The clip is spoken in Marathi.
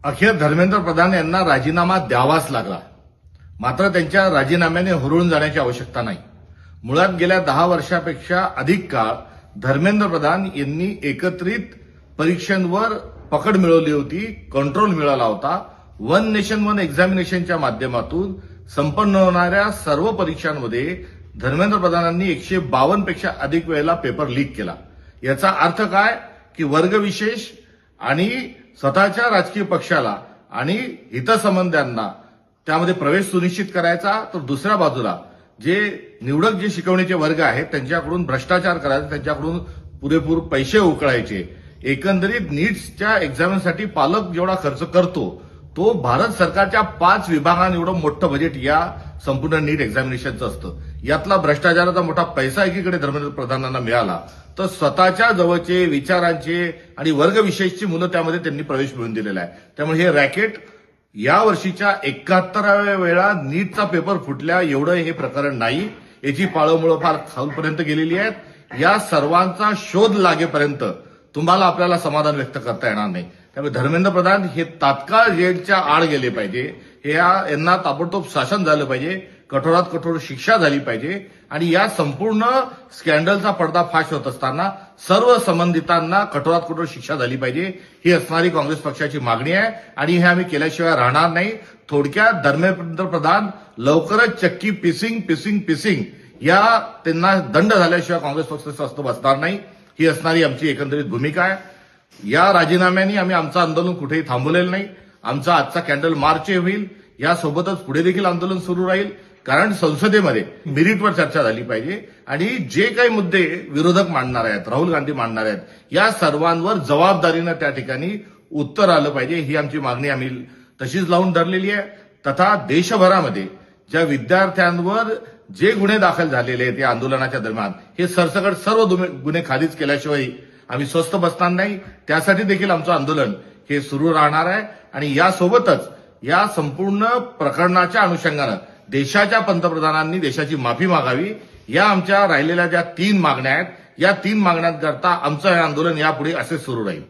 अखेर धर्मेंद्र प्रधान यांना राजीनामा द्यावाच लागला. मात्र त्यांच्या राजीनाम्याने हुरळून जाण्याची आवश्यकता नाही. मुळात गेल्या 10 वर्षापेक्षा अधिक काळ धर्मेंद्र प्रधान यांनी एकत्रित परीक्षांवर पकड मिळवली होती, कंट्रोल मिळाला होता. वन नेशन वन एक्झामिनेशनच्या माध्यमातून संपन्न होणाऱ्या सर्व परीक्षांमध्ये धर्मेंद्र प्रधानांनी 152 पेक्षा अधिक वेळेला पेपर लीक केला. याचा अर्थ काय की वर्गविशेष आणि स्वतःच्या राजकीय पक्षाला आणि हितसंबंधांना त्यामध्ये प्रवेश सुनिश्चित करायचा, तर दुसऱ्या बाजूला जे निवडक जे शिकवणीचे वर्ग आहेत त्यांच्याकडून भ्रष्टाचार करायचा, त्यांच्याकडून पुरेपूर पैसे उकळायचे. एकंदरीत नीट्सच्या एक्झामसाठी पालक जेवढा खर्च करतो तो भारत सरकारच्या 5 विभागांनी एवढं मोठं बजेट या संपूर्ण नीट एक्झामिनेशनचं असतं. यातला भ्रष्टाचाराचा मोठा पैसा एकीकडे धर्मेंद्र प्रधानांना मिळाला, तर स्वतःच्या जवळचे विचारांचे आणि वर्गविशेषची मुलं त्यामध्ये त्यांनी प्रवेश मिळवून दिलेला आहे. त्यामुळे हे रॅकेट या वर्षीच्या 71व्या वेळा नीटचा पेपर फुटल्या एवढं हे प्रकरण नाही. याची पाळंमुळं फार खालपर्यंत गेलेली आहेत. या सर्वांचा शोध लागेपर्यंत तुम्हाला आपल्याला समाधान व्यक्त करता येणार नाही. त्यामुळे धर्मेंद्र प्रधान हे तात्काळ जेलच्या आड गेले पाहिजे. यांना ताबडतोब शासन झालं पाहिजे, कठोरात कठोर शिक्षा झाली पाहिजे आणि या संपूर्ण स्कॅन्डलचा पर्दाफाश होत असताना सर्व संबंधितांना कठोरात कठोर शिक्षा झाली पाहिजे. ही असणारी काँग्रेस पक्षाची मागणी आहे आणि हे आम्ही केल्याशिवाय राहणार नाही. थोडक्यात धर्मेंद्र प्रधान लवकरच चक्की पिसिंग या त्यांना दंड झाल्याशिवाय काँग्रेस पक्ष स्वस्थ बसणार नाही. ही असणारी आमची एकंदरीत भूमिका आहे. या राजीनाम्याने आम्ही आमचं आंदोलन कुठेही थांबवलेलं नाही. आमचा आजचा कॅन्डल मार्च होईल. यासोबतच पुढे देखील आंदोलन सुरू राहील, कारण संसदेमध्ये मेरिटवर चर्चा झाली पाहिजे आणि जे काही मुद्दे विरोधक मांडणार आहेत, राहुल गांधी मांडणार आहेत, या सर्वांवर जबाबदारीनं त्या ठिकाणी उत्तर आलं पाहिजे. ही आमची मागणी आम्ही तशीच लावून धरलेली आहे. तथा देशभरामध्ये ज्या विद्यार्थ्यांवर जे गुन्हे दाखल झालेले आहेत या आंदोलनाच्या दरम्यान, हे सरसकट सर्व गुन्हे खारिज केल्याशिवाय आम्ही स्वस्थ बसणार नाही. त्यासाठी देखील आमचं आंदोलन हे सुरू राहणार आहे आणि यासोबतच या संपूर्ण प्रकरणाच्या अनुषंगानं देशाच्या पंतप्रधानांनी देशाची माफी मागावी. या आमच्या राहिलेल्या ज्या 3 मागण्या आहेत, या 3 मागण्यांकरता आमचं हे आंदोलन यापुढे असे सुरू राहील.